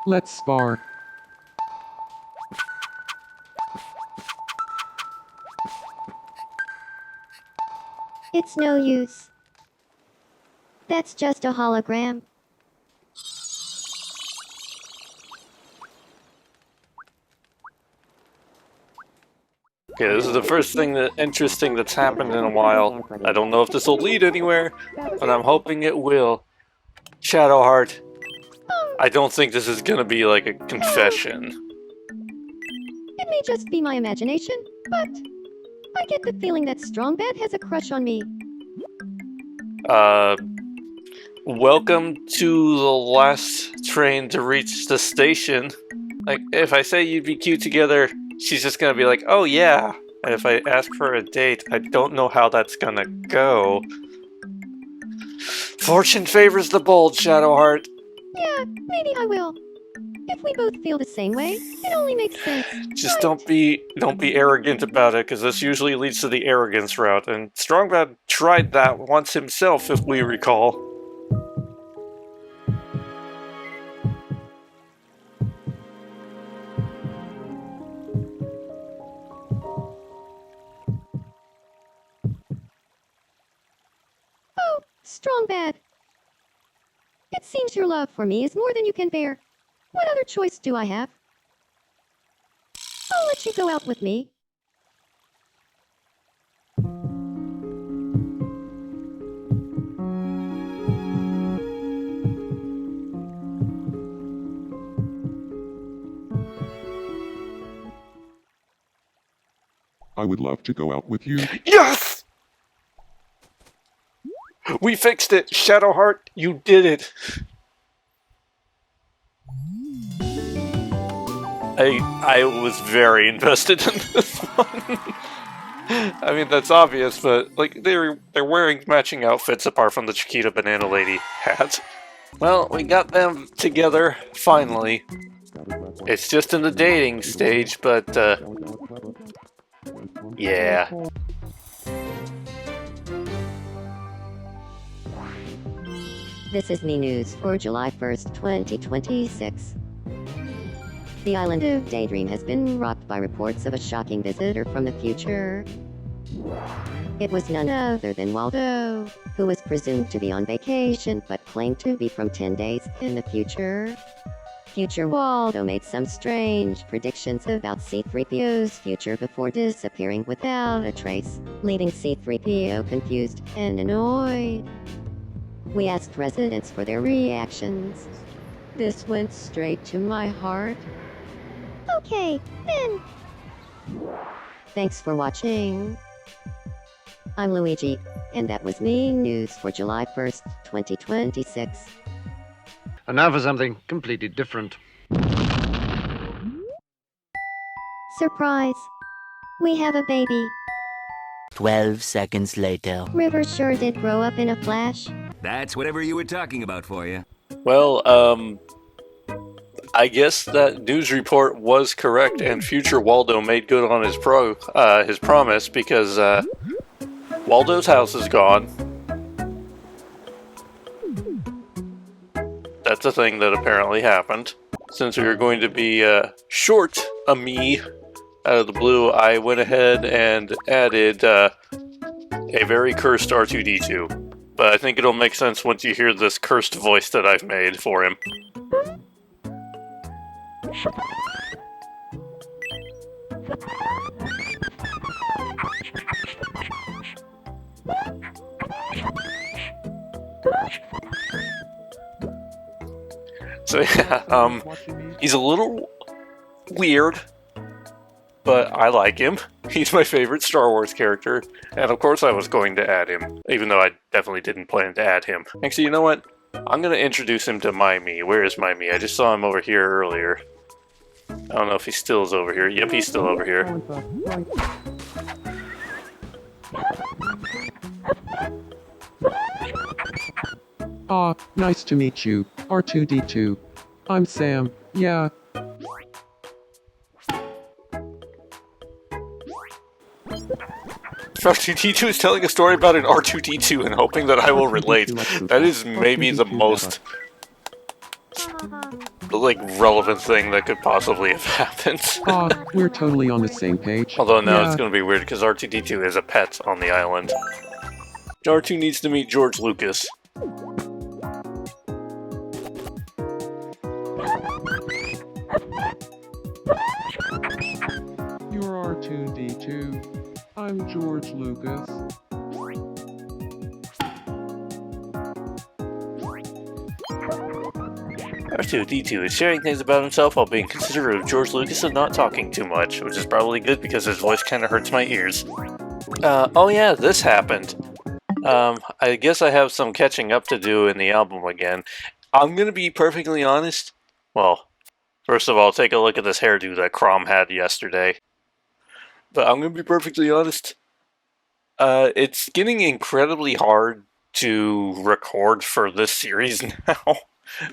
Let's spar. It's no use. That's just a hologram. Okay, this is the first thing interesting that's happened in a while. I don't know if this will lead anywhere, but I'm hoping it will. Shadowheart, I don't think this is gonna be like a confession. It may just be my imagination, but I get the feeling that Strongbad has a crush on me. Uh, welcome to the last train to reach the station. Like, if I say you'd be cute together, she's just gonna be like, oh yeah. And if I ask for a date, I don't know how that's gonna go. Fortune favors the bold, Shadowheart. Yeah, maybe I will. If we both feel the same way, it only makes sense. Just right? don't be arrogant about it, because this usually leads to the arrogance route, and Strongbad tried that once himself, if we recall. Oh, Strongbad. It seems your love for me is more than you can bear. What other choice do I have? I'll let you go out with me. I would love to go out with you. Yes! We fixed it! Shadowheart, you did it! I was very invested in this one. I mean, that's obvious, but like they're wearing matching outfits apart from the Chiquita Banana Lady hat. Well, we got them together, finally. It's just in the dating stage, but yeah. This is me news for July 1st, 2026. The island of Daydream has been rocked by reports of a shocking visitor from the future. It was none other than Waldo, who was presumed to be on vacation but claimed to be from 10 days in the future. Future Waldo made some strange predictions about C-3PO's future before disappearing without a trace, leaving C-3PO confused and annoyed. We asked residents for their reactions. This went straight to my heart. Okay, then. Thanks for watching. I'm Luigi, and that was me news for July 1st, 2026. And now for something completely different. Surprise! We have a baby. 12 seconds later. River sure did grow up in a flash. That's whatever you were talking about for you. Well, I guess that news report was correct, and future Waldo made good on his promise, because Waldo's house is gone. That's a thing that apparently happened. Since we were going to be short a me out of the blue, I went ahead and added a very cursed R2-D2. But I think it'll make sense once you hear this cursed voice that I've made for him. So yeah, he's a little weird, but I like him. He's my favorite Star Wars character, and of course I was going to add him, even though I definitely didn't plan to add him. Actually, you know what? I'm gonna introduce him to Mimi. Where is Mimi? I just saw him over here earlier. I don't know if he still is over here. Yep, he's still over here. Ah, nice to meet you, R2-D2. I'm Sam, yeah. R2-D2 is telling a story about an R2-D2 and hoping that I will relate. That is maybe the most like relevant thing that could possibly have happened. We're totally on the same page. Although now it's Yeah. going to be weird because R2-D2 is a pet on the island. R2 needs to meet George Lucas. You're R2-D2. I'm George Lucas. R2-D2 is sharing things about himself while being considerate of George Lucas and not talking too much, which is probably good because his voice kind of hurts my ears. Oh yeah, this happened. I guess I have some catching up to do in the album again. I'm gonna be perfectly honest. Well, first of all, take a look at this hairdo that Crom had yesterday. But I'm gonna be perfectly honest. It's getting incredibly hard to record for this series now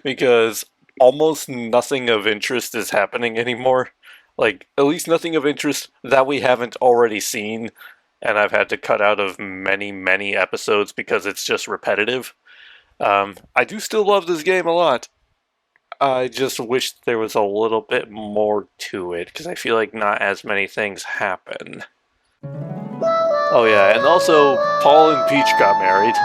because almost nothing of interest is happening anymore. Like, at least nothing of interest that we haven't already seen, and I've had to cut out of many, many episodes because it's just repetitive. I do still love this game a lot. I just wish there was a little bit more to it, because I feel like not as many things happen. Oh yeah, and also, Paul and Peach got married.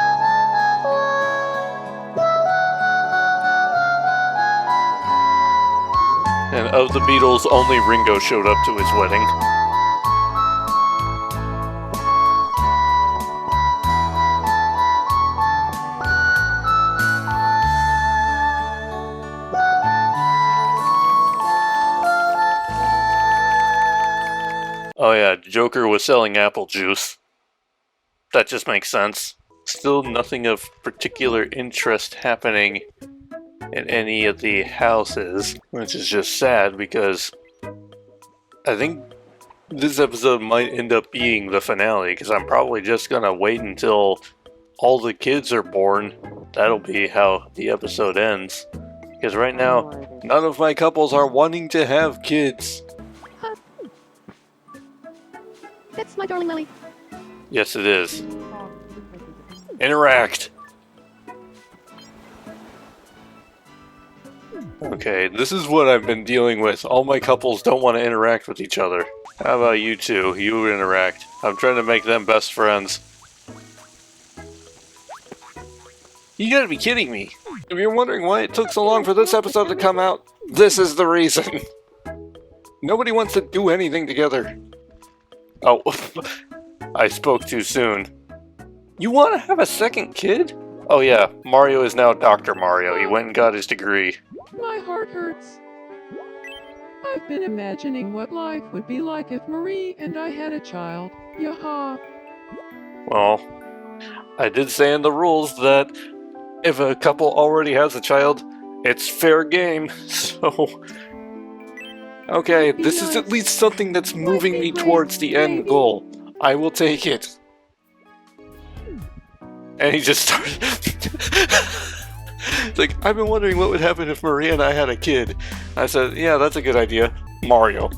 And of the Beatles, only Ringo showed up to his wedding. Oh yeah, Joker was selling apple juice. That just makes sense. Still nothing of particular interest happening in any of the houses, which is just sad because I think this episode might end up being the finale because I'm probably just gonna wait until all the kids are born. That'll be how the episode ends. Because right now, none of my couples are wanting to have kids. That's my darling Lily. Yes, it is. Interact. Okay, this is what I've been dealing with. All my couples don't want to interact with each other. How about you two? You interact. I'm trying to make them best friends. You gotta be kidding me. If you're wondering why it took so long for this episode to come out, this is the reason. Nobody wants to do anything together. Oh, I spoke too soon. You want to have a second kid? Oh yeah, Mario is now Dr. Mario. He went and got his degree. My heart hurts. I've been imagining what life would be like if Marie and I had a child. Yaha. Well, I did say in the rules that if a couple already has a child, it's fair game, so... Okay, this is at least something that's moving me towards the end goal. I will take it. And he just started... It's like, I've been wondering what would happen if Maria and I had a kid. I said, yeah, that's a good idea. Mario.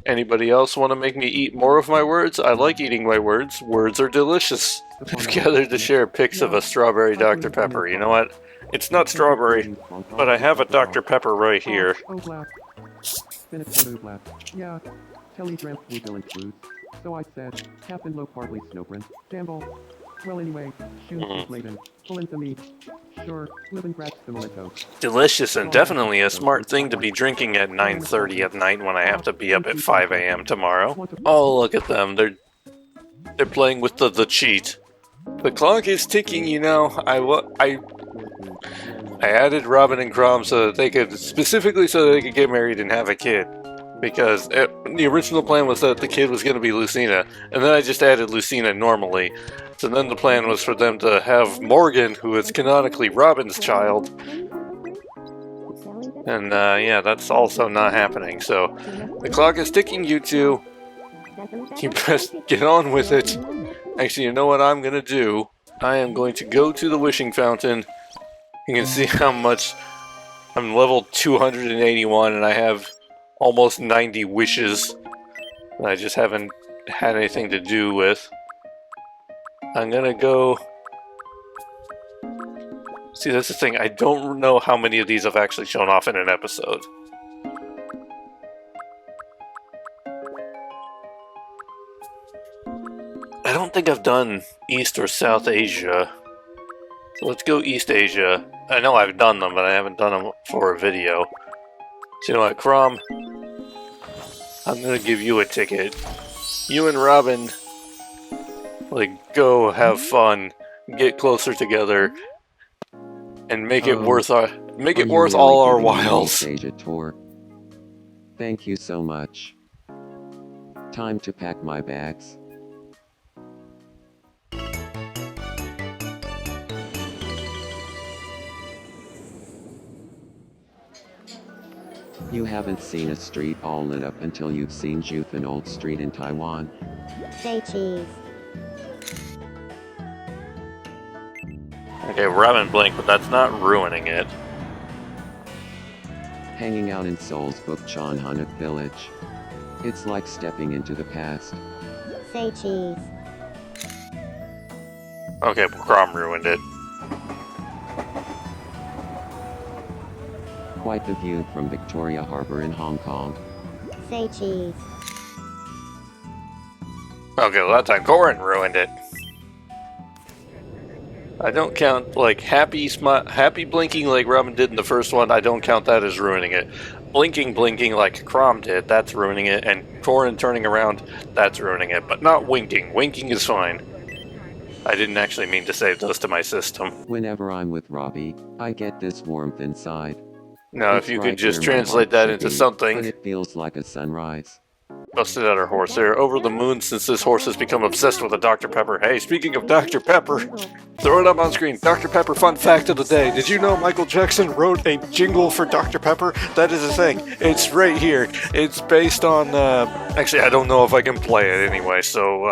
Anybody else want to make me eat more of my words? I like eating my words. Words are delicious. We've gathered to share pics of a strawberry Dr. Pepper. You know what? It's not strawberry, but I have a Dr. Pepper right here. Yeah, Kelly drank blue village foods. So I said, half and low partly snowprint. Gamble. Well anyway, shoes laden. Pull into me. Sure, live and grab stimulatto. Delicious and definitely a smart thing to be drinking at 9:30 at night when I have to be up at 5 a.m. tomorrow. Oh, look at them. They're playing with the cheat. The clock is ticking, you know. I added Robin and Crom so that they could, specifically so that they could get married and have a kid. Because the original plan was that the kid was going to be Lucina, and then I just added Lucina normally. So then the plan was for them to have Morgan, who is canonically Robin's child. And yeah, that's also not happening. So the clock is ticking, you two. You best get on with it. Actually, you know what I'm going to do? I am going to go to the wishing fountain. You can see how much I'm level 281 and I have almost 90 wishes that I just haven't had anything to do with. I'm gonna go See, that's the thing. I don't know how many of these have actually shown off in an episode. I don't think I've done East or South Asia. So let's go East Asia. I know I've done them, but I haven't done them for a video. So you know what, Crom? I'm gonna give you a ticket. You and Robin, like, go have fun, get closer together, and make it worth all our whiles. Asia tour? Thank you so much. Time to pack my bags. You haven't seen a street all lit up until you've seen Juthan Old Street in Taiwan. Say cheese. Okay, Robin blinked, but that's not ruining it. Hanging out in Seoul's Bukchon Hanok village. It's like stepping into the past. Say cheese. Okay, well, Crom ruined it. Quite the view from Victoria Harbor in Hong Kong. Say cheese. Okay, well, that time Corin ruined it. I don't count, like, happy blinking like Robin did in the first one, I don't count that as ruining it. Blinking like Crom did, that's ruining it, and Corin turning around, that's ruining it. But not winking. Winking is fine. I didn't actually mean to save those to my system. Whenever I'm with Robbie, I get this warmth inside. Now, if It's you right could just where my translate heart that should into be, something. But it feels like a sunrise. Busted out our horse. They're over the moon since this horse has become obsessed with a Dr. Pepper. Hey, speaking of Dr. Pepper, throw it up on screen. Dr. Pepper fun fact of the day. Did you know Michael Jackson wrote a jingle for Dr. Pepper? That is a thing. It's right here. It's based on, actually, I don't know if I can play it anyway, so,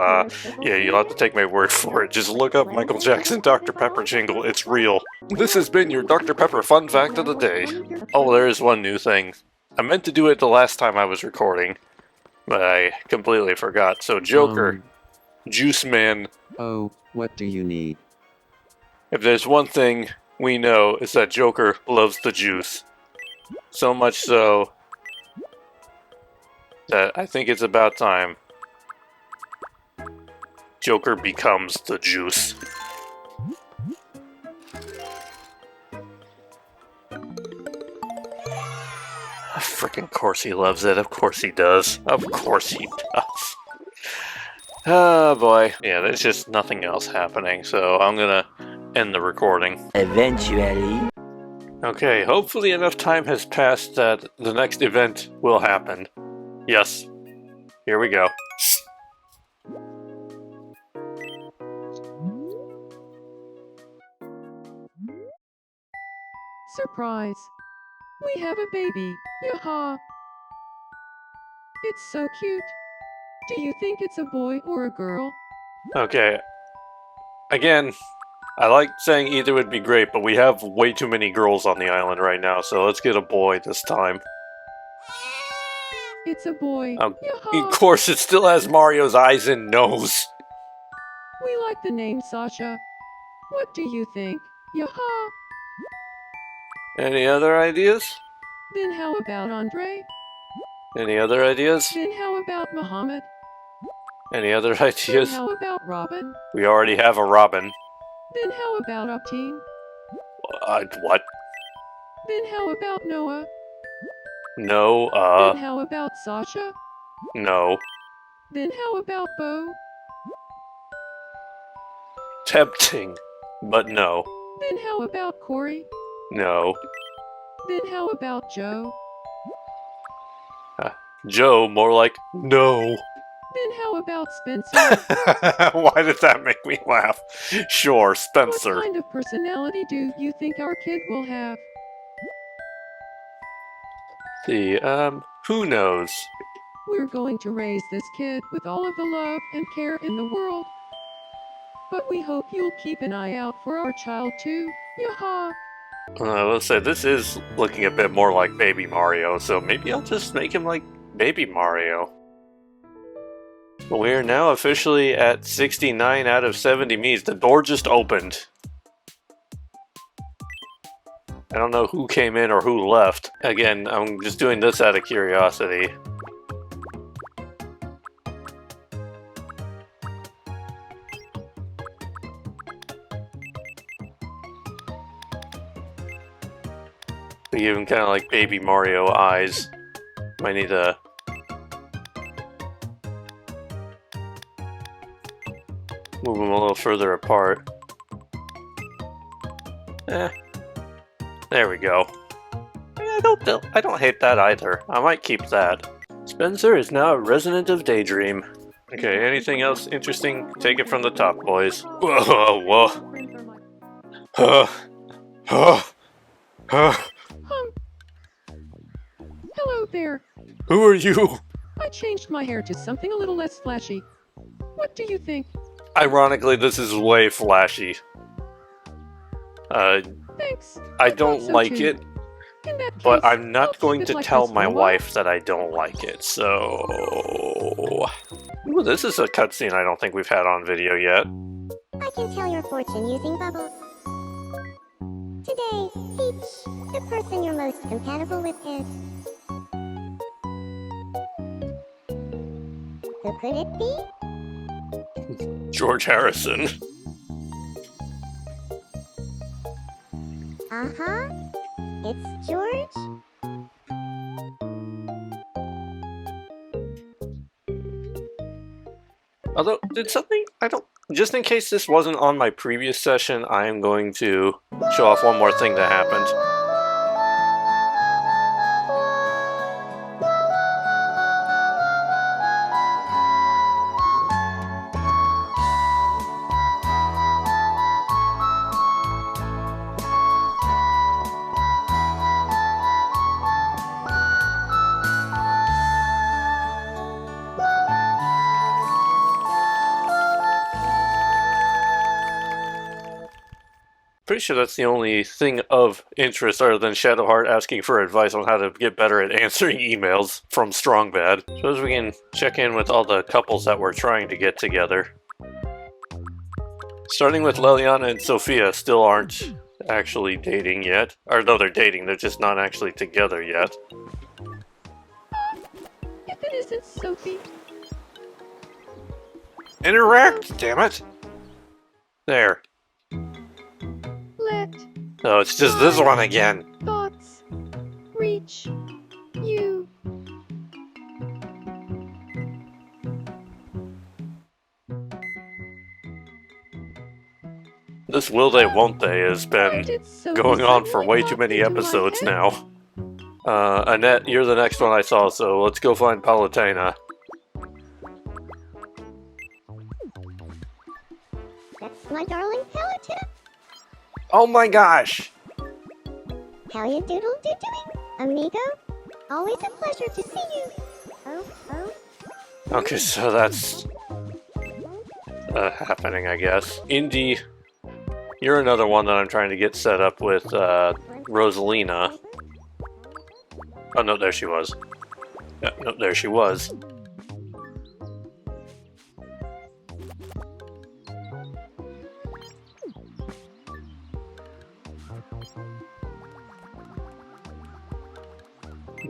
yeah, you'll have to take my word for it. Just look up Michael Jackson Dr. Pepper jingle. It's real. This has been your Dr. Pepper fun fact of the day. Oh, there is one new thing. I meant to do it the last time I was recording, but I completely forgot. So Joker, Juice Man. Oh, what do you need? If there's one thing we know, is that Joker loves the juice. So much so that I think it's about time Joker becomes the juice. Freaking course he loves it. Of course he does. Of course he does. Oh boy. Yeah, there's just nothing else happening, so I'm gonna end the recording. Eventually. Okay, hopefully enough time has passed that the next event will happen. Yes. Here we go. Surprise! We have a baby! Yaha! It's so cute! Do you think it's a boy or a girl? Okay. Again, I like saying either would be great, but we have way too many girls on the island right now, so let's get a boy this time. It's a boy! Of Yaha! course, it still has Mario's eyes and nose. We like the name Sasha. What do you think? Yaha! Any other ideas? Then how about Andre? Any other ideas? Then how about Muhammad? Any other Then ideas? how about Robin? We already have a Robin. Then how about Upteen? What? Then how about Noah? No, Then how about Sasha? no. Then how about Bo? Tempting, but no. Then how about Corey? No. Then how about Joe? Joe, more like no. Then how about Spencer? Why did that make me laugh? Sure, What Spencer. kind of personality do you think our kid will have? See, who knows? We're going to raise this kid with all of the love and care in the world. But we hope you'll keep an eye out for our child too. Yaha! Let's say this is looking a bit more like Baby Mario, so maybe I'll just make him like Baby Mario. We're now officially at 69 out of 70 me's. The door just opened. I don't know who came in or who left. Again, I'm just doing this out of curiosity. Even kind of like baby Mario eyes. Might need to move them a little further apart. There we go. I don't hate that either. I might keep that. Spencer is now a resident of Daydream. Okay, anything else interesting? Take it from the top, boys. Whoa, whoa. Hello there. Who are you? I changed my hair to something a little less flashy. What do you think? Ironically, this is way flashy. Thanks. I thought don't so like too. it, In that but case, I'm not I'll going keep to it like tell this my for a while. wife that I don't like it, so... Ooh, this is a cutscene I don't think we've had on video yet. I can tell your fortune using bubbles. Today, Peach, the person you're most compatible with is... Who could it be? George Harrison. Uh-huh. It's George. Although, did something... I don't... Just in case this wasn't on my previous session, I am going to show off one more thing that happened. Pretty sure that's the only thing of interest other than Shadowheart asking for advice on how to get better at answering emails from Strongbad. Suppose we can check in with all the couples that we're trying to get together. Starting with Leliana and Sophia still aren't actually dating yet. Or no, they're dating, they're just not actually together yet. If it isn't Sophie. Interact, damn it! There. Let No, it's just this one again. thoughts reach you. This will they, won't they has Why been did Sophie going on for suddenly way pop too many into my episodes head? now. Annette, you're the next one I saw, so let's go find Palutena. That's my darling Palutena. Oh my gosh! How you doodle do doing, amigo? Always a pleasure to see you. Oh. Okay, so that's happening, I guess. Indy, you're another one that I'm trying to get set up with Rosalina. Oh no, there she was. Yeah, no, there she was.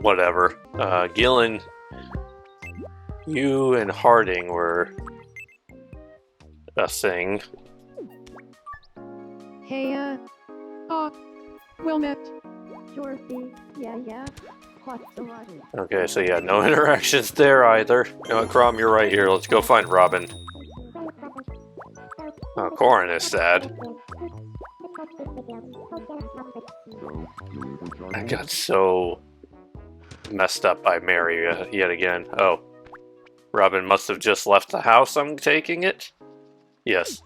Whatever. Gillen, you and Harding were a thing. Hey, well met. Dorothy, yeah. What's the matter? Okay, so yeah, no interactions there either. You know what, Crom, you're right here. Let's go find Robin. Oh, Corin is sad. I got so messed up by Mary yet again. Oh. Robin must have just left the house, I'm taking it? Yes.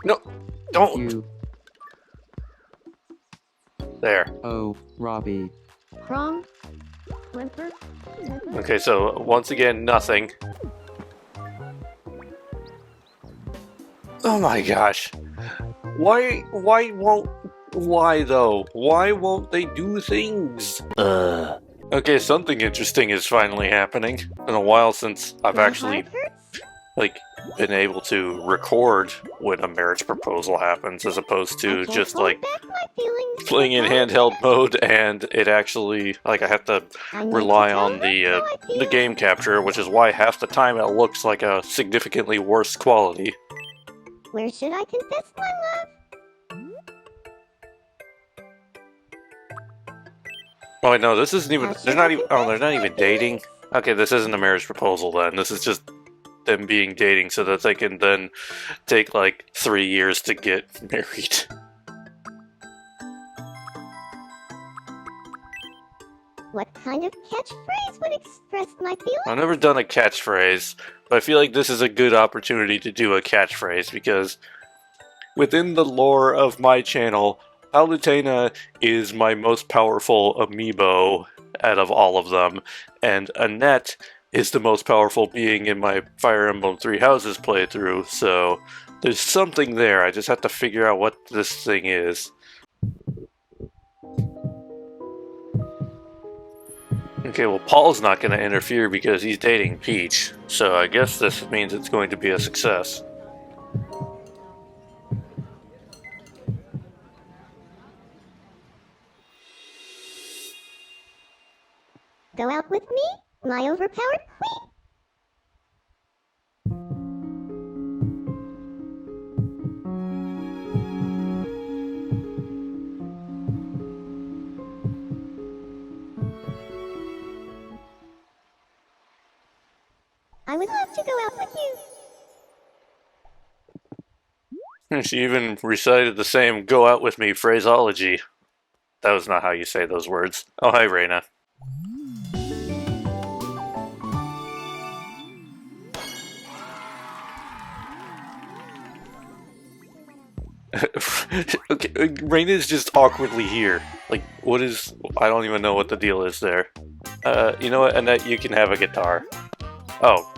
No! Don't! You. There. Oh, Robbie. Wrong. Whimper. Okay, so once again, nothing. Oh my gosh. Why though? Why won't they do things? Okay, something interesting is finally happening. It's been a while since I've My actually... heart hurts. like, been able to record when a marriage proposal happens, as opposed to just, like, playing in handheld mode, and it actually, like, I have to rely on the game capture, which is why half the time it looks like a significantly worse quality. Where should I confess my love? Oh wait, no, this isn't even, they're not even dating. Okay, this isn't a marriage proposal then, this is just them being dating so that they can then take like 3 years to get married. What kind of catchphrase would express my feelings? I've never done a catchphrase, but I feel like this is a good opportunity to do a catchphrase because within the lore of my channel, Palutena is my most powerful amiibo out of all of them, and Annette is the most powerful being in my Fire Emblem Three Houses playthrough, so there's something there. I just have to figure out what this thing is. Okay, well, Paul's not going to interfere because he's dating Peach, so I guess this means it's going to be a success. Go out with me, my overpowered queen? I would love to go out with you. She even recited the same "go out with me" phraseology. That was not how you say those words. Oh, hi, Reina. Okay, Reina's just awkwardly here. Like, what is... I don't even know what the deal is there. You know what, Annette, you can have a guitar. Oh.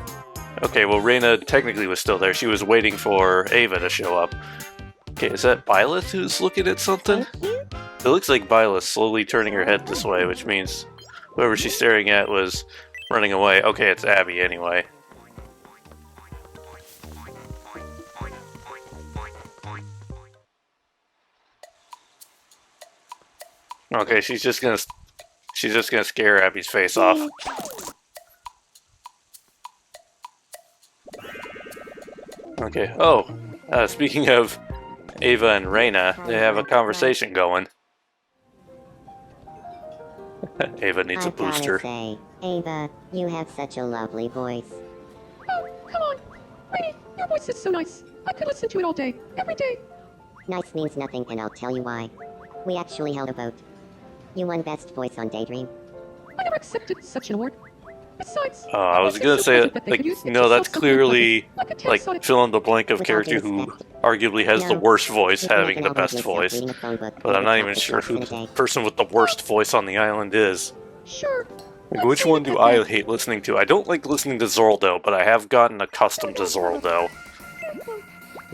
Okay, well, Reina technically was still there. She was waiting for Ava to show up. Okay, is that Byleth who's looking at something? It looks like Byleth slowly turning her head this way, which means whoever she's staring at was running away. Okay, it's Abby anyway. Okay, she's just gonna scare Abby's face off. Okay. Oh, speaking of Ava and Reina, they have a conversation going. Ava needs a booster. I gotta say, Ava, you have such a lovely voice. Oh, come on. Rainy, your voice is so nice. I could listen to it all day, every day. Nice means nothing, and I'll tell you why. We actually held a vote. You won Best Voice on Daydream. I never accepted such an award. Besides, I was gonna say, like, no, that's clearly, like, fill in the blank of character who arguably has the worst voice having the best voice. But I'm not even sure who the person with the worst voice on the island is. Sure. Like, which one do I hate listening to? I don't like listening to Zorldo, but I have gotten accustomed to Zorldo.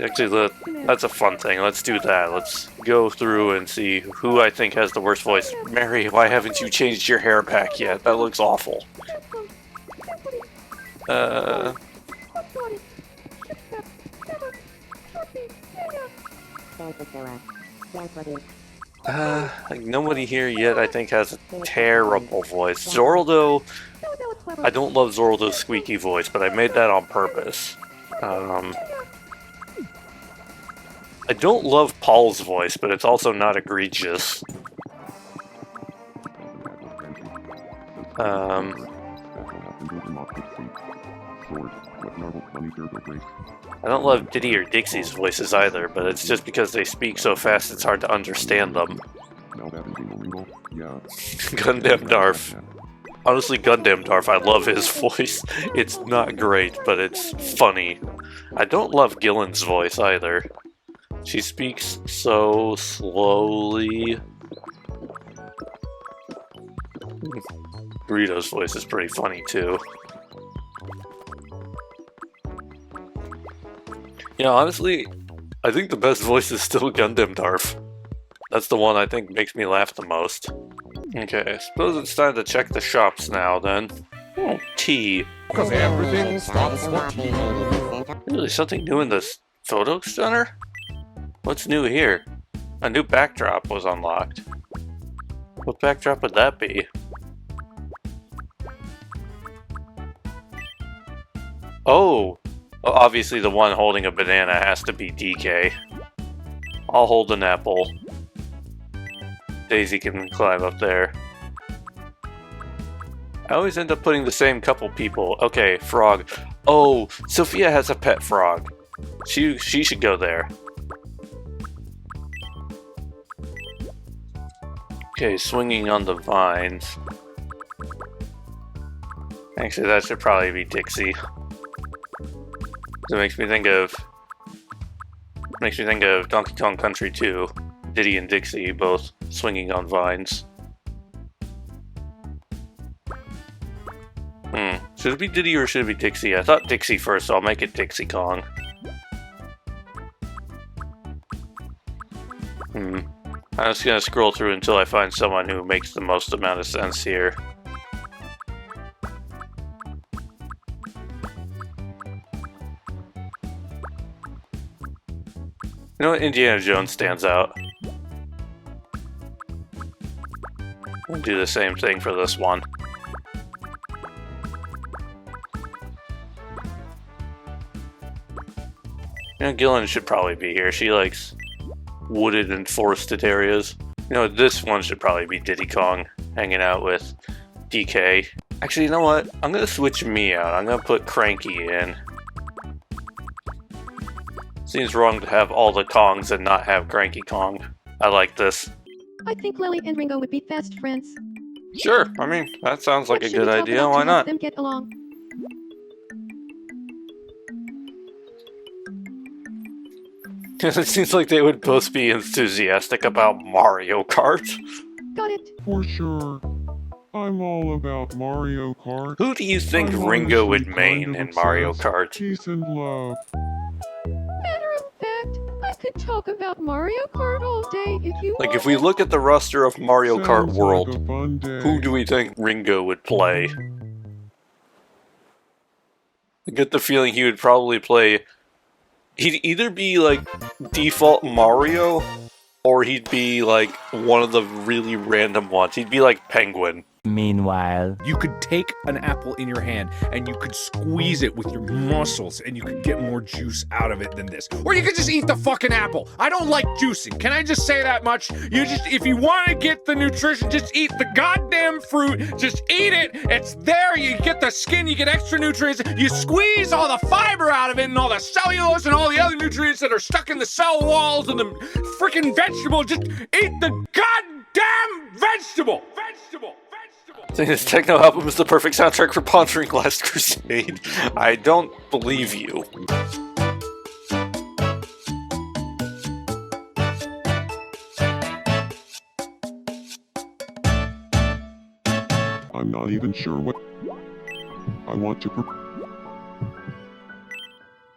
Actually, that's a fun thing. Let's do that. Let's go through and see who I think has the worst voice. Mary, why haven't you changed your hair back yet? That looks awful. Like nobody here yet I think has a terrible voice. Zorldo, I don't love Zorldo's squeaky voice, but I made that on purpose. I don't love Paul's voice, but it's also not egregious. I don't love Diddy or Dixie's voices either, but it's just because they speak so fast it's hard to understand them. Gundam Darf. Honestly, Gundam Darf, I love his voice. It's not great, but it's funny. I don't love Gillen's voice either. She speaks so slowly. Burrito's voice is pretty funny too. Yeah, honestly, I think the best voice is still Gundam Darf. That's the one I think makes me laugh the most. Okay, I suppose it's time to check the shops now then. Oh, tea. Because everything starts with tea. Really, something new in this photo center? What's new here? A new backdrop was unlocked. What backdrop would that be? Oh! Obviously the one holding a banana has to be DK. I'll hold an apple. Daisy can climb up there. I always end up putting the same couple people. Okay, frog. Oh, Sophia has a pet frog. She should go there. Okay, swinging on the vines. Actually, that should probably be Dixie. It makes me think of Donkey Kong Country 2. Diddy and Dixie both swinging on vines. Should it be Diddy or should it be Dixie? I thought Dixie first, so I'll make it Dixie Kong. I'm just gonna scroll through until I find someone who makes the most amount of sense here. You know what? Indiana Jones stands out. We'll do the same thing for this one. You know, Gillen should probably be here. She likes wooded and forested areas. You know, this one should probably be Diddy Kong, hanging out with DK. Actually, you know what? I'm gonna switch me out. I'm gonna put Cranky in. Seems wrong to have all the Kongs and not have Cranky Kong. I like this. I think Lily and Ringo would be best friends. Sure, I mean, that sounds like What a should we good talk idea. about Why to not? help them get along? It seems like they would both be enthusiastic about Mario Kart. Got it. For sure. I'm all about Mario Kart. Who do you think I'm Ringo would honestly main kind of in Mario obsessed. Kart? Peace and love. Matter of fact, I could talk about Mario Kart all day if you Like, want. if we look at the roster of Mario Kart Sounds World, like a fun day. who do we think Ringo would play? I get the feeling he would probably play... He'd either be, like, default Mario, or he'd be, like, one of the really random ones. He'd be, like, Penguin. Meanwhile, You could take an apple in your hand and you could squeeze it with your muscles and you could get more juice out of it than this. Or you could just eat the fucking apple. I don't like juicing. Can I just say that much? If you want to get the nutrition, just eat the goddamn fruit. Just eat it. It's there. You get the skin, you get extra nutrients. You squeeze all the fiber out of it and all the cellulose and all the other nutrients that are stuck in the cell walls and the freaking vegetable. Just eat the goddamn vegetable. Vegetable. This techno album is the perfect soundtrack for Pondering Last Crusade. I don't believe you. I'm not even sure what I want to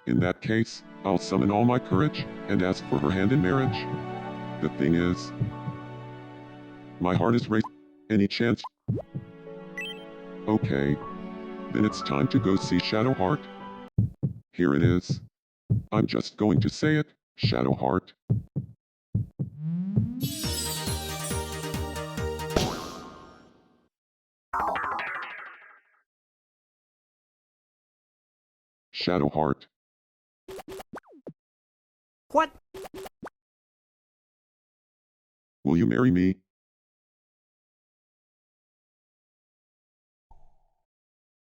In that case, I'll summon all my courage and ask for her hand in marriage. The thing is, my heart is racing. Any chance? Okay. Then it's time to go see Shadowheart. Here it is. I'm just going to say it, Shadowheart. Shadowheart. What? Will you marry me?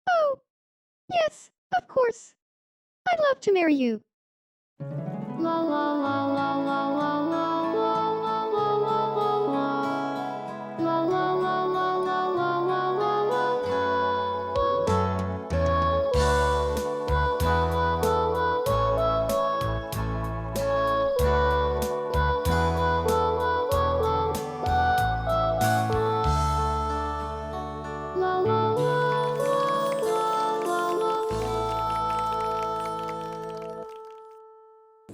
Oh, yes, of course. I'd love to marry you. La la la la la la la la la la la la la. La la la la la la la la la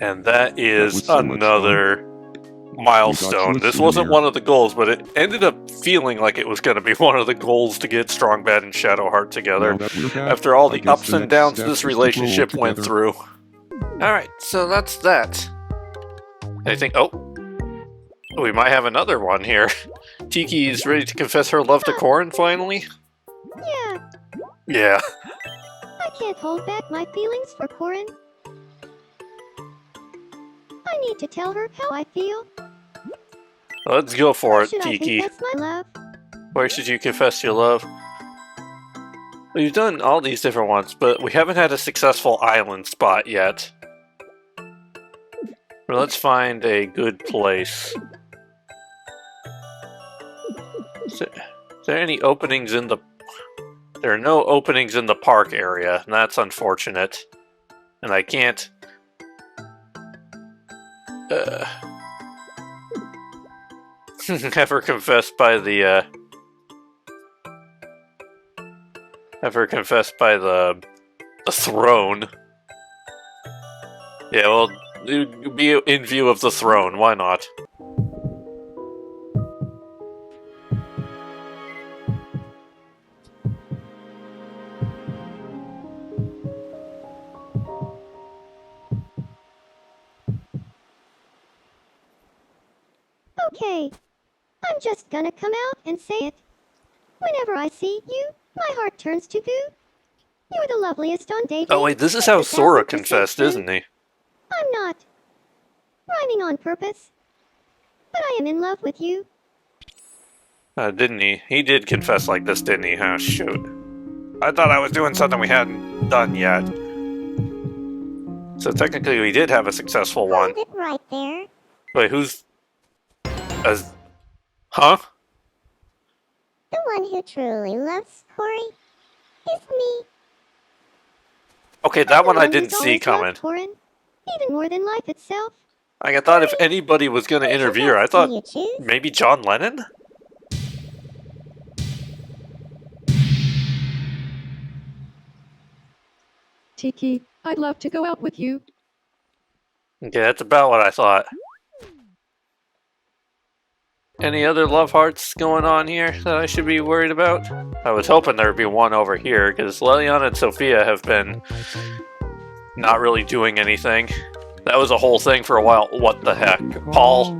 And that That is was so much another milestone. We got you a This wasn't souvenir. one of the goals, but it ended up feeling like it was going to be one of the goals to get Strong Bad and Shadowheart together. Now that we're back, After all I the guess ups the and next downs step this is to grow relationship went together. through. Alright, so that's that. I think. Oh! We might have another one here. Tiki is ready to confess her love to Corin finally? Yeah, Yeah. I can't hold back my feelings for Corin. I need to tell her how I feel. Let's go for it, Should Tiki. I confess my love? Where should you confess your love? We've done all these different ones, but we haven't had a successful island spot yet. Well, let's find a good place. Is there any openings in the... There are no openings in the park area, and that's unfortunate. And I can't... have her confessed by the, have her confessed by the throne. Yeah, well, be in view of the throne, why not? Okay. I'm just gonna come out and say it. Whenever I see you, my heart turns to goo. You're the loveliest on dating. Oh wait, this is how Sora confessed, isn't he? I'm not rhyming on purpose, but I am in love with you. Didn't he? He did confess like this, didn't he? Huh, shoot. I thought I was doing something we hadn't done yet. So technically we did have a successful one. Hold it right there. Wait, who's... Huh? The one who truly loves Cory is me. Okay, that one I Everyone didn't who's see always coming. loved Corin, even more than life itself. Like, I thought if anybody was gonna interview her, I Who thought do you choose? maybe John Lennon? Tiki, I'd love to go out with you. Okay, that's about what I thought. Any other love hearts going on here that I should be worried about? I was hoping there would be one over here, because Leliana and Sophia have been not really doing anything. That was a whole thing for a while. What the heck? Paul?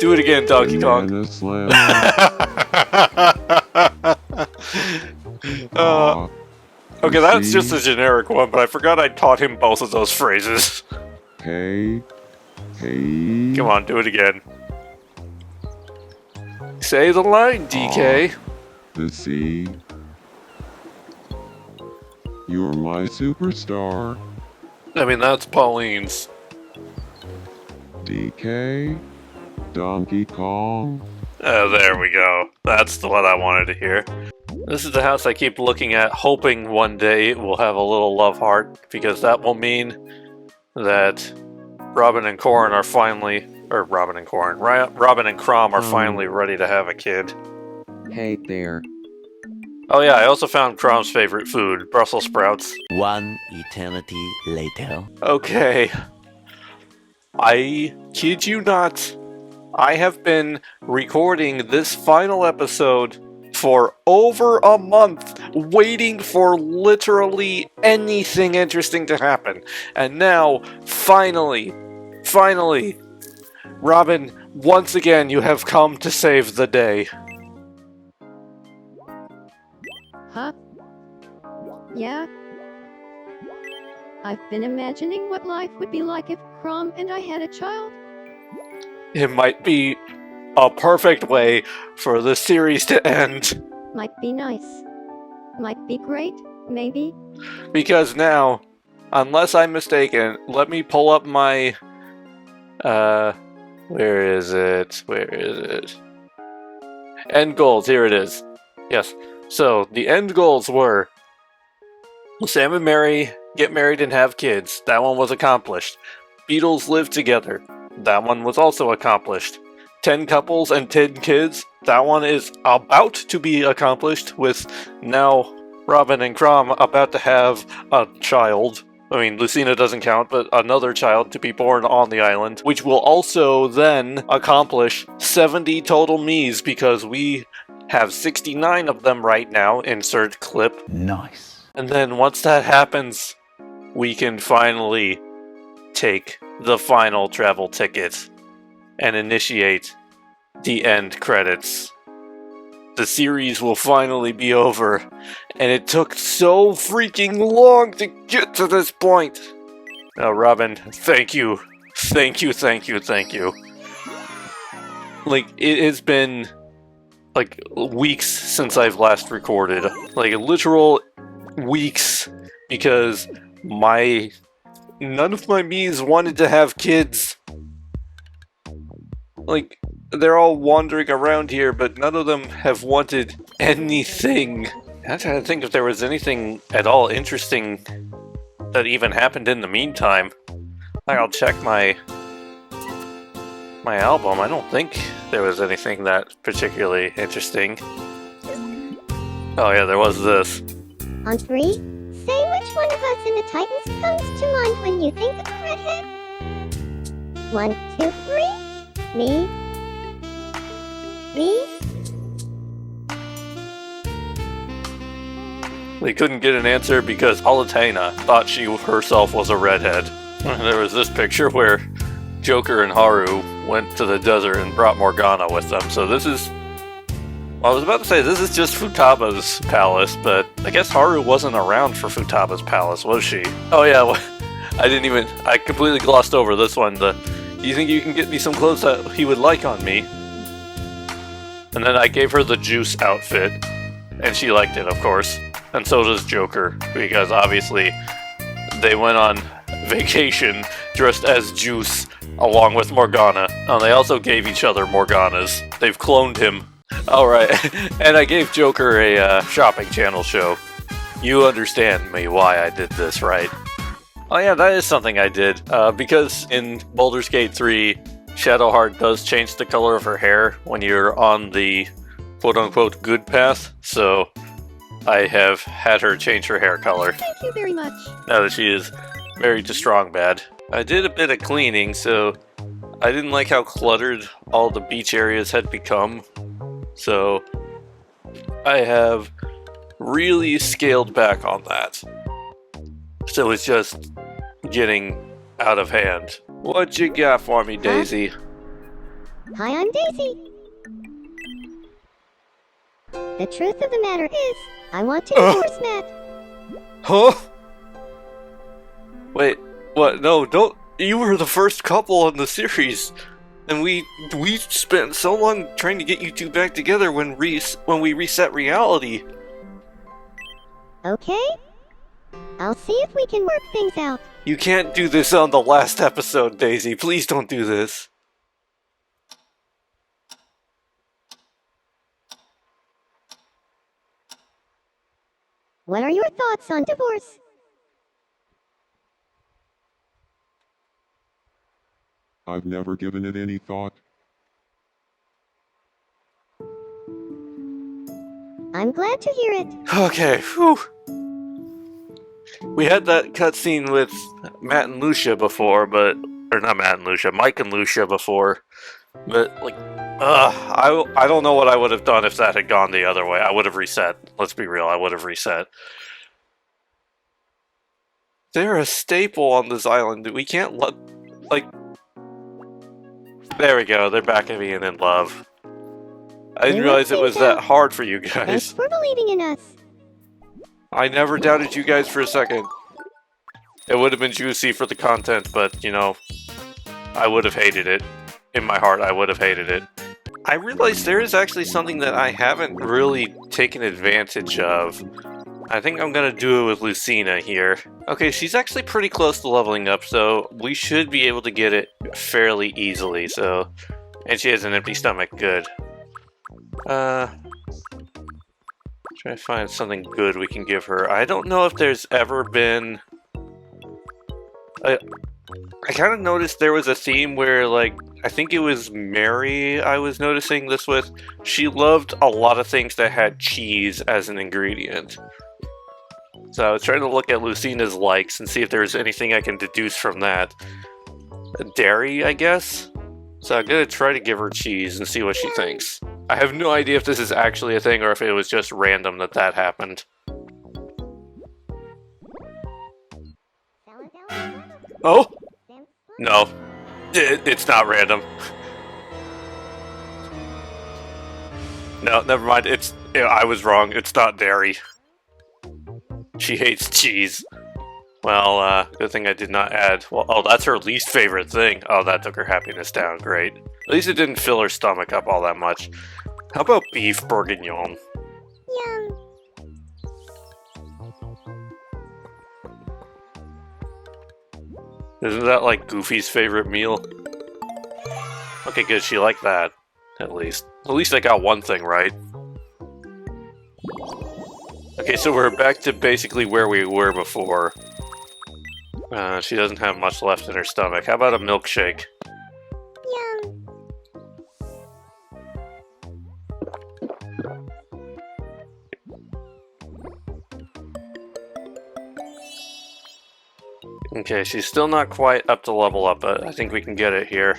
Do it again, Donkey Kong. Banana Slam. Okay, that's just a generic one, but I forgot I taught him both of those phrases. Hey. Hey. Come on, do it again. Say the line, DK. The sea. You're my superstar. I mean, that's Pauline's. DK. Donkey Kong. Oh, there we go. That's the one I wanted to hear. This is the house I keep looking at, hoping one day it will have a little love heart, because that will mean that Robin and Corin are finally... Or Robin and Corin. Robin and Crom are finally ready to have a kid. Hey there. Oh yeah, I also found Crom's favorite food, Brussels sprouts. One eternity later. Okay. I kid you not. I have been recording this final episode for over a month, waiting for literally anything interesting to happen. And now, finally, Robin, once again you have come to save the day. Huh? Yeah? I've been imagining what life would be like if Crom and I had a child. It might be a perfect way for the series to end. Might be nice. Might be great, maybe. Because now, unless I'm mistaken, let me pull up my... where is it? End goals, here it is. Yes. So, the end goals were... Sam and Mary get married and have kids. That one was accomplished. Beatles live together. That one was also accomplished. 10 couples and 10 kids. That one is about to be accomplished, with now Robin and Crom about to have a child. I mean, Lucina doesn't count, but another child to be born on the island, which will also then accomplish 70 total Miis, because we have 69 of them right now. Insert clip. Nice. And then once that happens, we can finally take the final travel ticket and initiate the end credits. The series will finally be over, and it took so freaking long to get to this point. Now, Robin, thank you. Thank you, thank you, thank you. Like, it has been, like, weeks since I've last recorded. Like, literal weeks, because none of my Miis wanted to have kids. Like, they're all wandering around here, but none of them have wanted anything. I'm trying to think if there was anything at all interesting that even happened in the meantime. Like, I'll check my album. I don't think there was anything that particularly interesting. Oh yeah, there was this. On 3, say which one of us in the Titans comes to mind when you think of a redhead. 1, 2, 3. Me. Me. They couldn't get an answer because Palutena thought she herself was a redhead. There was this picture where Joker and Haru went to the desert and brought Morgana with them. So this is... Well, I was about to say this is just Futaba's palace, but I guess Haru wasn't around for Futaba's palace, was she? Oh yeah, I completely glossed over this one. Do you think you can get me some clothes that he would like on me? And then I gave her the Juice outfit, and she liked it, of course. And so does Joker, because obviously they went on vacation dressed as Juice along with Morgana. And they also gave each other Morganas. They've cloned him. Alright, and I gave Joker a shopping channel show. You understand me why I did this, right? Oh yeah, that is something I did. Because in Baldur's Gate 3, Shadowheart does change the color of her hair when you're on the quote-unquote good path, so I have had her change her hair color. Thank you very much. Now that she is married to Strongbad. I did a bit of cleaning, so I didn't like how cluttered all the beach areas had become. So I have really scaled back on that. So it's just getting out of hand. What you got for me, Daisy? Hi, I'm Daisy. The truth of the matter is, I want to divorce Matt. Huh? Wait, what? No, don't. You were the first couple in the series. And we spent so long trying to get you two back together when we reset reality. Okay. I'll see if we can work things out. You can't do this on the last episode, Daisy. Please don't do this. What are your thoughts on divorce? I've never given it any thought. I'm glad to hear it. Okay, whew. We had that cutscene with Matt and Lucia before, but... Or not Matt and Lucia, Mike and Lucia before. But, like, I don't know what I would have done if that had gone the other way. I would have reset. Let's be real, I would have reset. They're a staple on this island. We can't let... Like... There we go, they're back at being in love. I didn't realize it was that hard for you Thanks guys. for believing in us. I never doubted you guys for a second. It would have been juicy for the content, but, you know, I would have hated it. In my heart, I would have hated it. I realized there is actually something that I haven't really taken advantage of. I think I'm gonna do it with Lucina here. Okay, she's actually pretty close to leveling up, so we should be able to get it fairly easily, so... And she has an empty stomach, good. Try to find something good we can give her. I don't know if there's ever been... I kind of noticed there was a theme where, like, I think it was Mary I was noticing this with. She loved a lot of things that had cheese as an ingredient. So I was trying to look at Lucina's likes and see if there's anything I can deduce from that. Dairy, I guess? So I'm gonna try to give her cheese and see what she thinks. I have no idea if this is actually a thing or if it was just random that happened. Oh? No. It's not random. No, never mind. I was wrong. It's not dairy. She hates cheese. Well, good thing I did not add. Well, oh, that's her least favorite thing. Oh, that took her happiness down. Great. At least it didn't fill her stomach up all that much. How about beef bourguignon? Yum. Isn't that like Goofy's favorite meal? Okay, good. She liked that. At least. At least I got one thing right. Okay, so we're back to basically where we were before. She doesn't have much left in her stomach. How about a milkshake? Yum. Okay, she's still not quite up to level up, but I think we can get it here.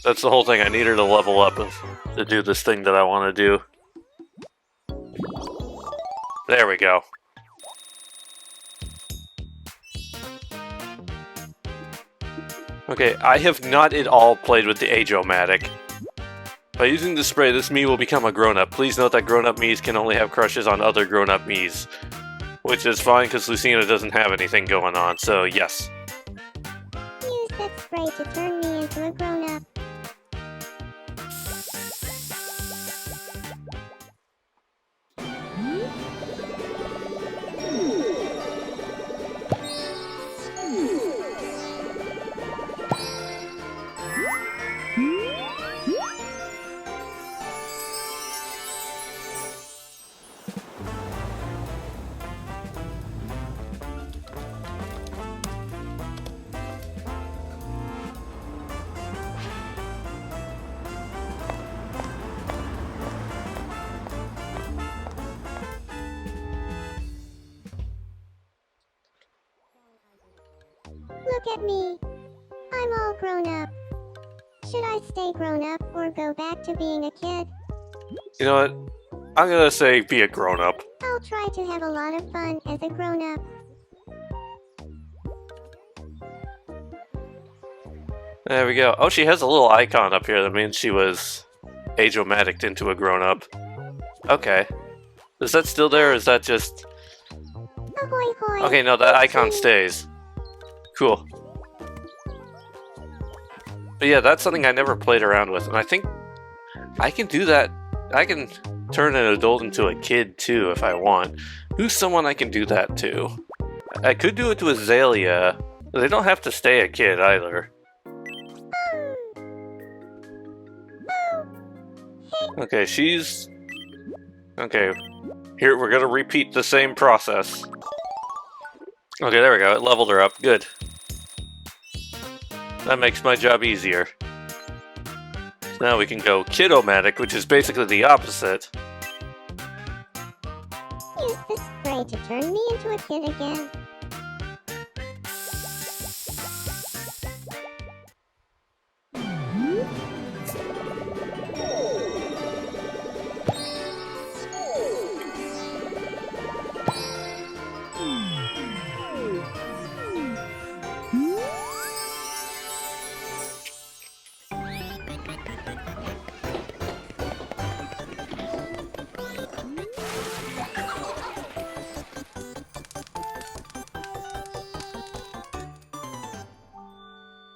That's the whole thing. I need her to level up to do this thing that I want to do. There we go. Okay, I have not at all played with the Age-O-Matic. By using the spray, this Mii will become a grown-up. Please note that grown-up Miis can only have crushes on other grown-up Miis. Which is fine, because Lucina doesn't have anything going on, so yes. Use that spray to turn me into a grown-up. Look at me. I'm all grown up. Should I stay grown up or go back to being a kid? You know what? I'm gonna say be a grown-up. I'll try to have a lot of fun as a grown up. There we go. Oh, she has a little icon up here. That means she was age-o-matic'd into a grown-up. Okay. Is that still there, or is that just... Ahoy hoy. Okay, no, that icon stays. Cool. But yeah, that's something I never played around with, and I think I can do that. I can turn an adult into a kid, too, if I want. Who's someone I can do that to? I could do it to Azalea. They don't have to stay a kid, either. Okay, she's... Okay, here, we're gonna repeat the same process. Okay, there we go, it leveled her up, good. That makes my job easier. So now we can go Kid-O-Matic, which is basically the opposite. Use this spray to turn me into a kid again.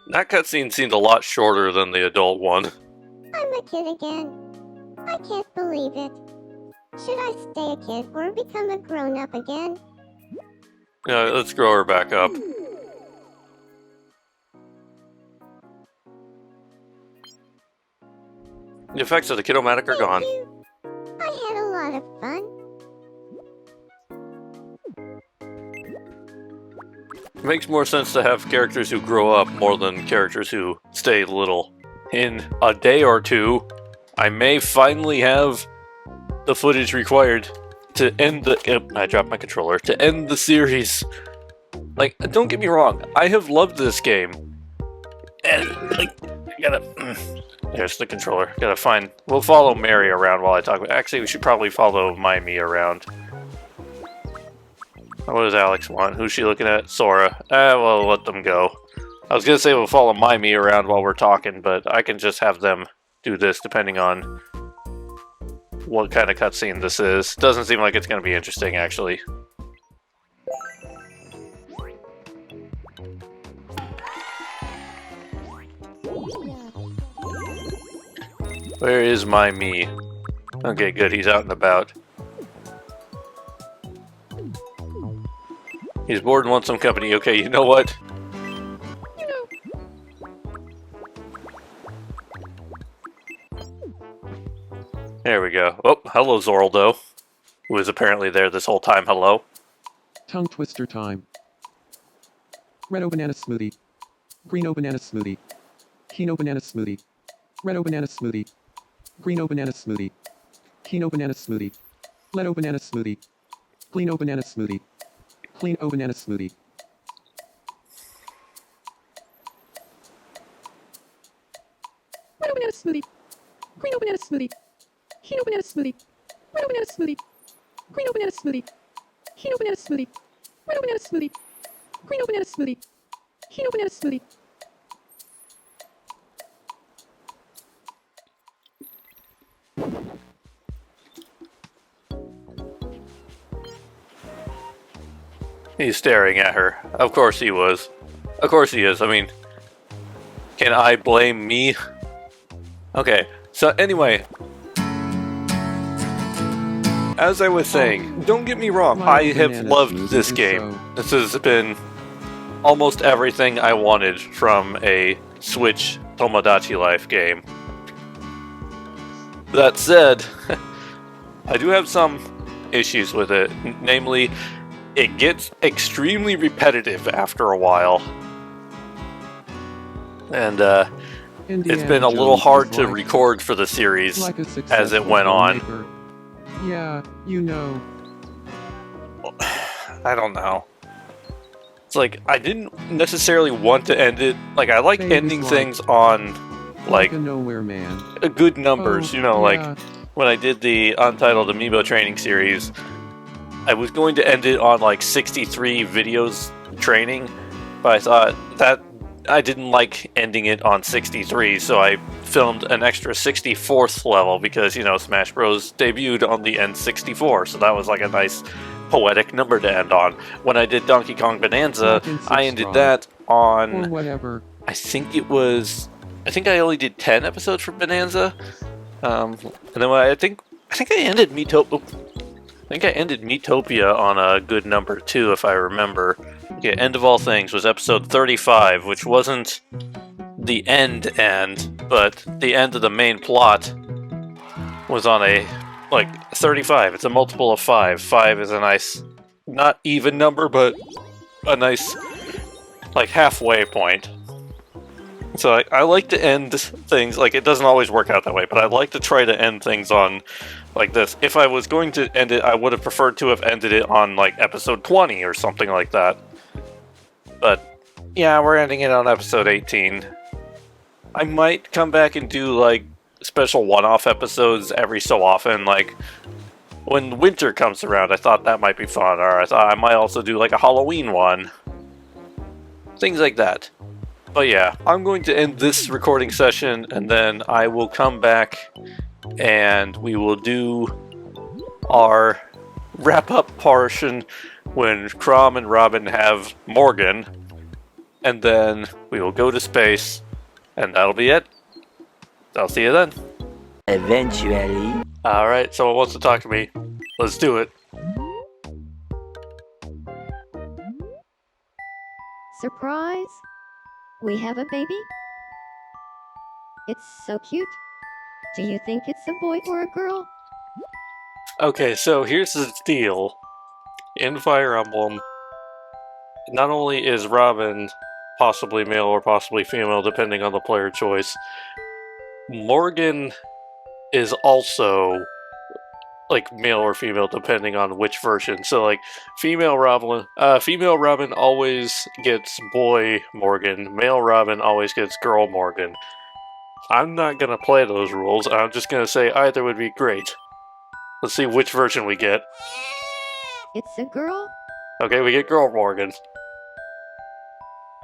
That cutscene seemed a lot shorter than the adult one. I'm a kid again. I can't believe it. Should I stay a kid or become a grown-up again? Yeah, let's grow her back up. The effects of the Kid-O-Matic are gone. Thank you. I had a lot of fun. It makes more sense to have characters who grow up more than characters who stay little. In a day or two, I may finally have the footage required to end the... I dropped my controller. To end the series. Like, don't get me wrong, I have loved this game. And, like, I gotta... There's the controller. Gotta find... We'll follow Mary around while I talk. Actually, we should probably follow my Mii around. What does Alex want? Who's she looking at? Sora. Well, let them go. I was gonna say we'll follow Mimi around while we're talking, but I can just have them do this depending on what kind of cutscene this is. Doesn't seem like it's gonna be interesting, actually. Where is my me? Okay, good, he's out and about. He's bored and wants some company. Okay, you know what? There we go. Oh, hello Zoraldo, who was apparently there this whole time. Hello. Tongue twister time. Red-o banana smoothie. Green-o banana smoothie. Keen-o banana smoothie. Red-o banana smoothie. Green-o banana smoothie. Keen-o banana smoothie. Lead-o banana smoothie. Clean-o banana smoothie. Clean-o banana smoothie. Red-o banana smoothie. Green-o banana smoothie. Keen-o banana smoothie. Red-o banana smoothie. Green-o banana smoothie. Keen-o banana smoothie. Red-o banana smoothie. Green-o banana smoothie. Keen-o banana smoothie. He's staring at her. Of course he was. Of course he is. I mean, can I blame me? Okay, so anyway. As I was saying, don't get me wrong, I have loved this game. This has been almost everything I wanted from a Switch Tomodachi Life game. That said, I do have some issues with it. Namely, it gets extremely repetitive after a while. And it's been a little hard to record for the series as it went on. Yeah, you know. I don't know. It's like, I didn't necessarily want to end it. Like, I like ending things on, like a nowhere man. Good numbers, you know, yeah. like when I did the Untitled Amiibo training series, I was going to end it on like 63 videos training, but I thought that I didn't like ending it on 63, so I filmed an extra 64th level because, you know, Smash Bros. Debuted on the N64, so that was like a nice poetic number to end on. When I did Donkey Kong Bonanza, I ended that on... Or whatever. I think I only did 10 episodes for Bonanza. And then I think I ended Metopia on a good number too, if I remember. Okay, End of All Things was episode 35, which wasn't the end, but the end of the main plot was on a, like, 35. It's a multiple of 5. 5 is a nice, not even number, but a nice, like, halfway point. So I like to end things, like, it doesn't always work out that way, but I like to try to end things on, like this. If I was going to end it, I would have preferred to have ended it on, like, episode 20 or something like that. But, yeah, we're ending it on episode 18. I might come back and do, like, special one-off episodes every so often, like, when winter comes around. I thought that might be fun, or I thought I might also do, like, a Halloween one. Things like that. But yeah, I'm going to end this recording session, and then I will come back, and we will do our wrap-up portion when Crom and Robin have Morgan, and then we will go to space, and that'll be it. I'll see you then. Eventually. Alright, someone wants to talk to me. Let's do it. Surprise! We have a baby? It's so cute. Do you think it's a boy or a girl? Okay, so here's the deal. In Fire Emblem, not only is Robin possibly male or possibly female, depending on the player choice, Morgan is also, like, male or female, depending on which version. So, like, female Robin always gets boy Morgan, male Robin always gets girl Morgan. I'm not gonna play those rules, I'm just gonna say either would be great. Let's see which version we get. It's a girl? Okay, we get Girl Morgan.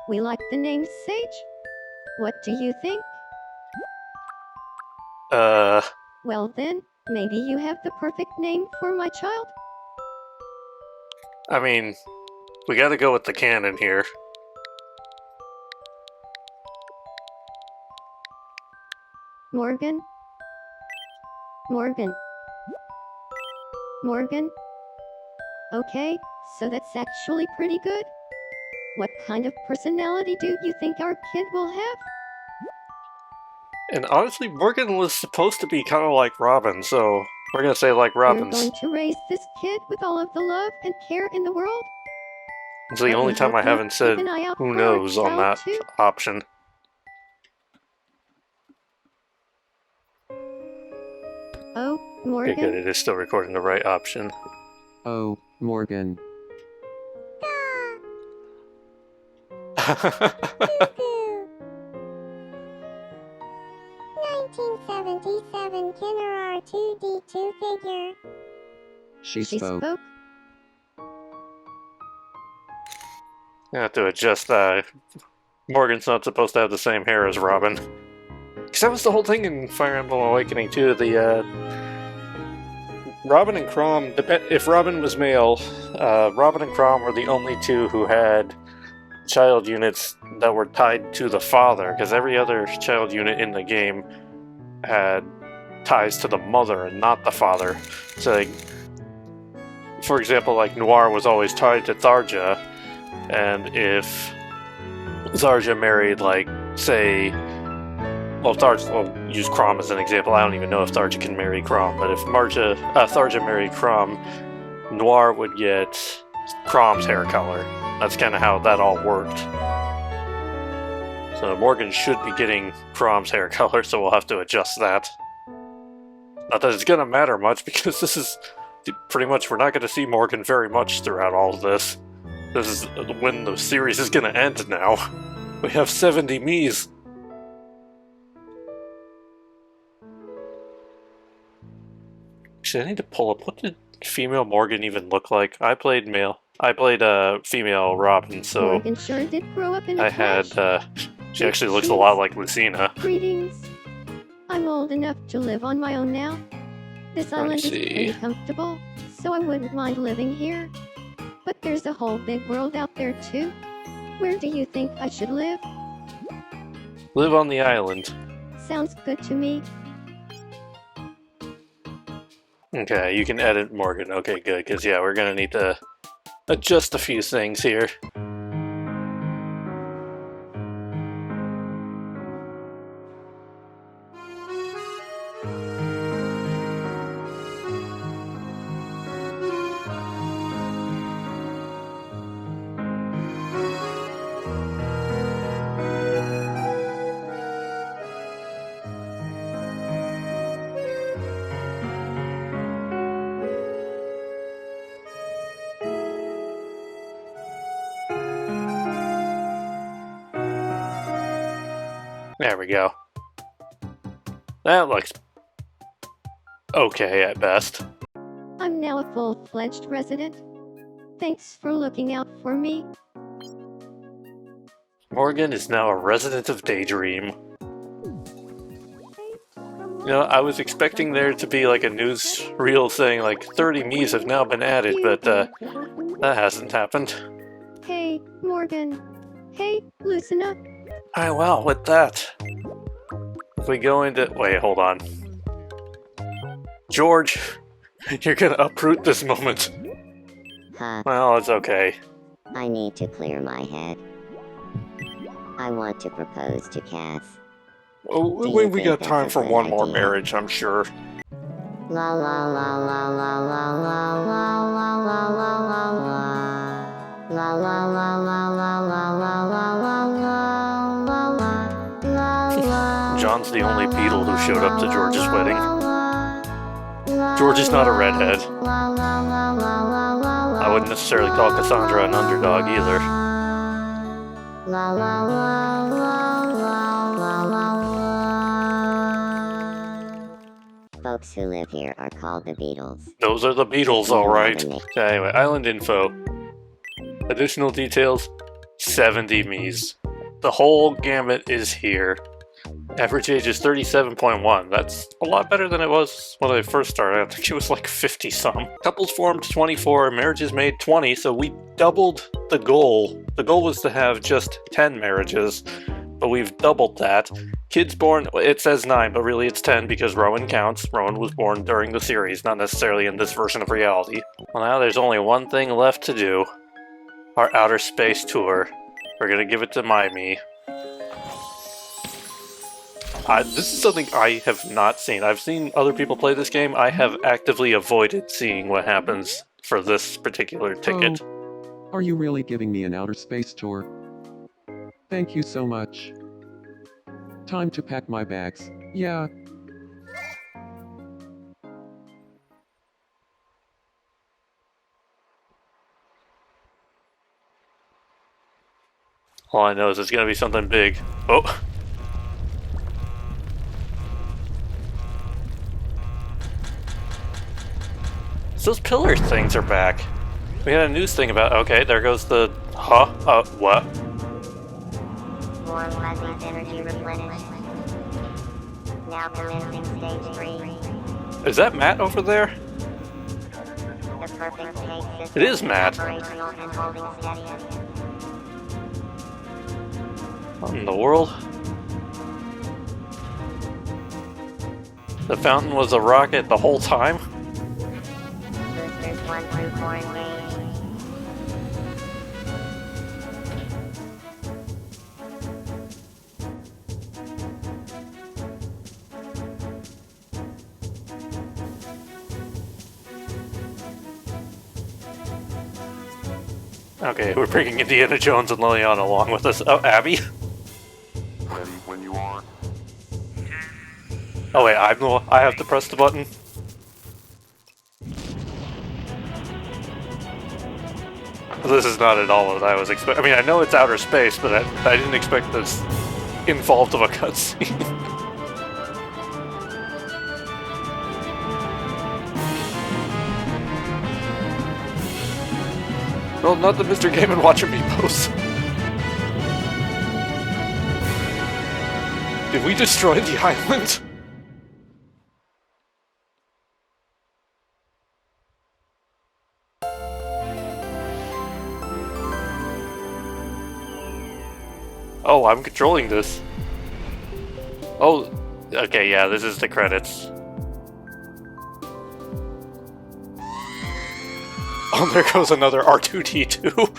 We like the name Sage. What do you think? I Well then, maybe you have the perfect name for my child? mean, we gotta go with the canon here. Morgan? Morgan? Morgan? Okay, so that's actually pretty good. What kind of personality do you think our kid will have? And honestly, Morgan was supposed to be kind of like Robin, so we're gonna say like We're Robin's. going to raise this kid with all of the love and care in the world. It's the But only we time I hope you'll haven't said keep an eye out who for our knows on child, that too. option. Oh, Okay, Morgan? good. It is still recording the right option. Oh, Morgan. Cuckoo. 1977 Kenner R2D2 figure. She She spoke. spoke. I have to adjust. Morgan's not supposed to have the same hair as Robin. Because that was the whole thing in Fire Emblem Awakening too. The Robin and Chrom. If Robin was male, Robin and Chrom were the only two who had child units that were tied to the father. Because every other child unit in the game had ties to the mother and not the father. So, like, for example, like Noir was always tied to Tharja, and if Tharja married, like, say, well, Tharja, we'll use Chrom as an example. I don't even know if Tharja can marry Chrom, but if Tharja married Chrom, Noir would get Chrom's hair color. That's kind of how that all worked. So Morgan should be getting Chrom's hair color, so we'll have to adjust that. Not that it's gonna matter much, because this is pretty much, we're not gonna see Morgan very much throughout all of this. This is when the series is gonna end now. We have 70 Miis. Actually, I need to pull up, what did female Morgan even look like? I played female Robin, so Morgan sure did grow up in a I had, flash. she actually looks a lot like Lucina. Greetings. I'm old enough to live on my own now. This island is see. pretty comfortable, so I wouldn't mind living here. But there's a whole big world out there too. Where do you think I should live? Live on the island. Sounds good to me. Okay, you can edit Morgan. Okay, good, because yeah, we're gonna need to adjust a few things here. There we go. That looks okay at best. I'm now a full-fledged resident. Thanks for looking out for me. Morgan is now a resident of Daydream. You know, I was expecting there to be like a newsreel saying like 30 Miis have now been added, but that hasn't happened. Hey, Morgan. Hey, loosen up. Alright, well, with that, if we go into... Wait, hold on. George, you're gonna uproot this moment. Huh. Well, it's okay. I need to clear my head. I want to propose to Cass. Oh, Do we you we think got time that's for a good one more idea? marriage, I'm sure. La la la la la la la la la la la la la. La la la la la la la la la la la la. John's the only Beatle who showed up to George's wedding. George is not a redhead. I wouldn't necessarily call Cassandra an underdog either. La la la la la la la. Folks who live here are called the Beatles. Those are the Beatles, alright. Anyway, island info. Additional details, 70 Mies. The whole gamut is here. Average age is 37.1. That's a lot better than it was when I first started. I think it was like 50 some. Couples formed 24, marriages made 20, so we doubled the goal. The goal was to have just 10 marriages, but we've doubled that. Kids born, it says 9, but really it's 10 because Rowan counts. Rowan was born during the series, not necessarily in this version of reality. Well, now there's only one thing left to do. Our outer space tour. We're gonna give it to Maimi. This is something I have not seen. I've seen other people play this game. I have actively avoided seeing what happens for this particular ticket. Oh, are you really giving me an outer space tour? Thank you so much. Time to pack my bags. Yeah. All I know is it's gonna be something big. Oh! So those pillar things are back. We had a news thing about, okay, there goes the, what? Warm Leslie's energy replenished. Now commencing stage 3. Is that Matt over there? The perfect tank system It is Matt. operational and holding steady. What in the world? The fountain was a rocket the whole time? Boosters 1 through 4 engaged. Okay, we're bringing Indiana Jones and Liliana along with us. Oh, Abby? Ready when you are. Oh wait, I have to press the button? This is not at all what I was expecting. I mean, I know it's outer space, but I didn't expect this involved of a cutscene. Well, not the Mr. Game & Watch Amiibos. Did we destroy the island? Oh, I'm controlling this. Oh, okay, yeah, this is the credits. Oh, there goes another R2-D2.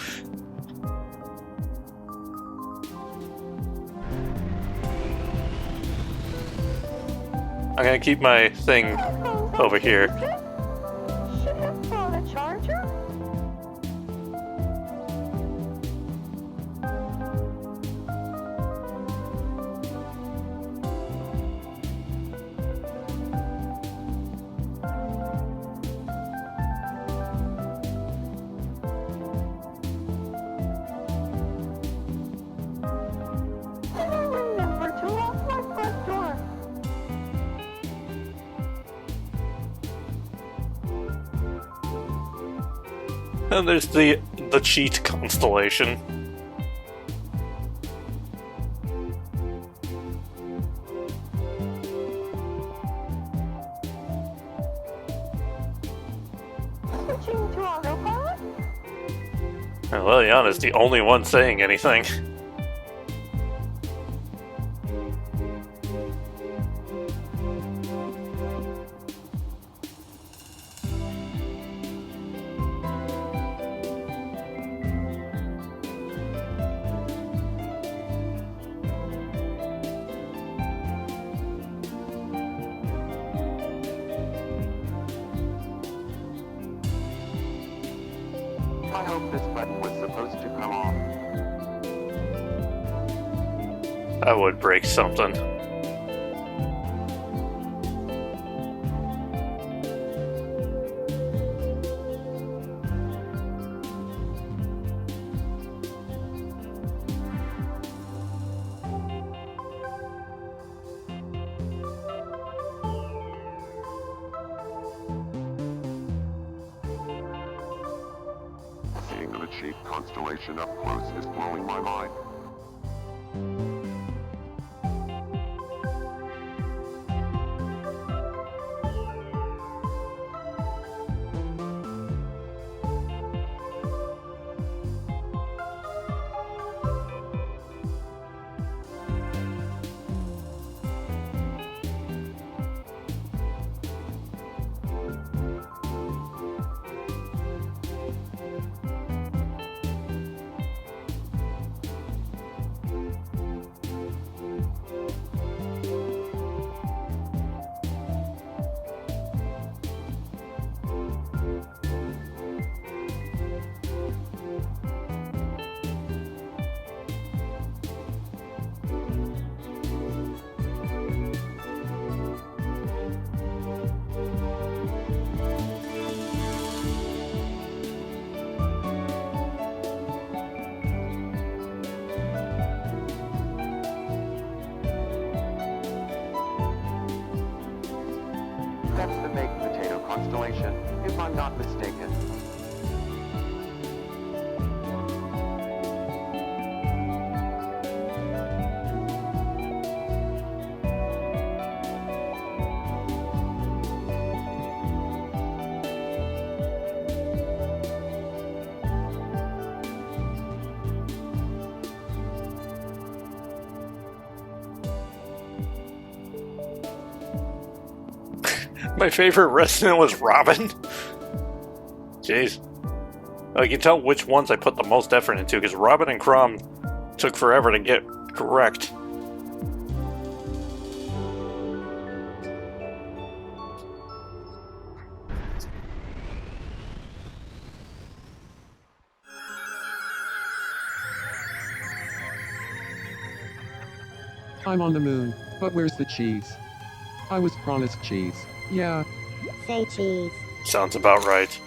I'm gonna keep my thing over here. Should have brought a charger. Remember to lock my front door. And there's the cheat constellation. Switching to autopilot. And Liliana's the only one saying anything. I hope this button was supposed to come off. I would break something. Seeing the potato-shaped constellation up close is blowing my mind. That's the baked potato constellation, if I'm not mistaken. My favorite resident was Robin. Jeez. I can tell which ones I put the most effort into, because Robin and Crumb took forever to get correct. I'm on the moon, but where's the cheese? I was promised cheese. Yeah, Say cheese. Sounds about right.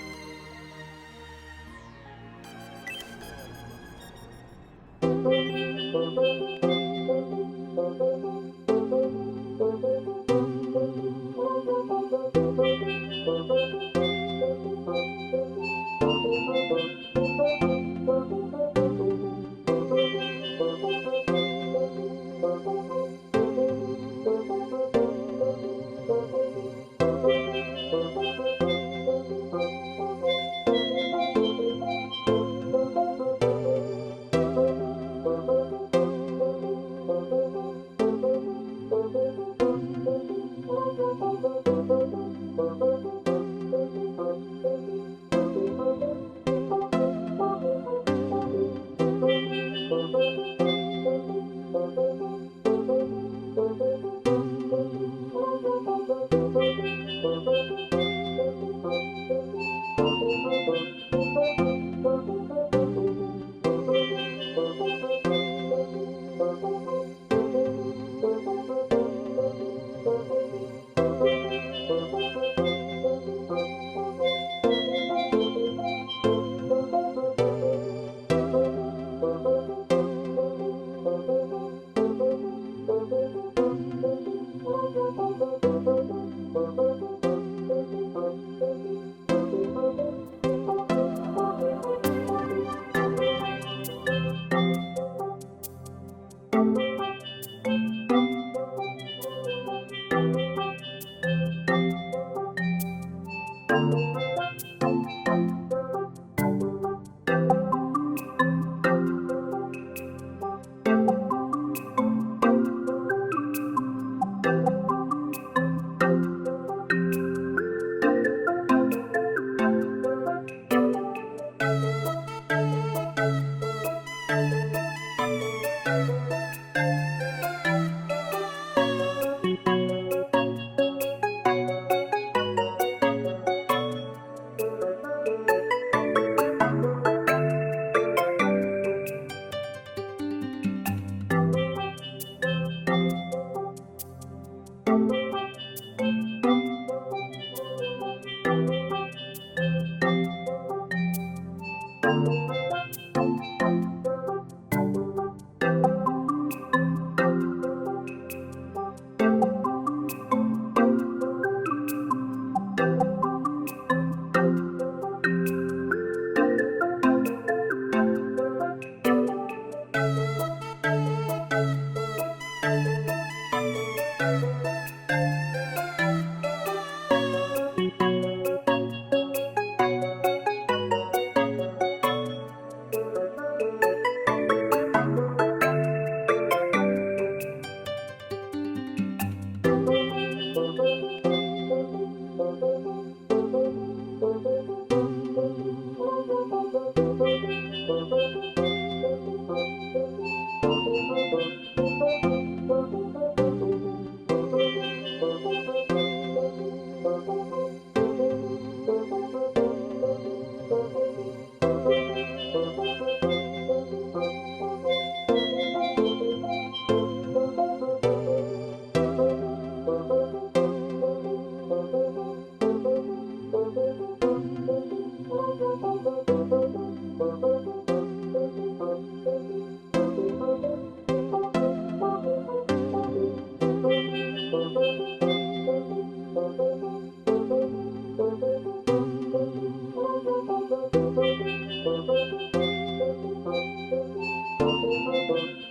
Bye.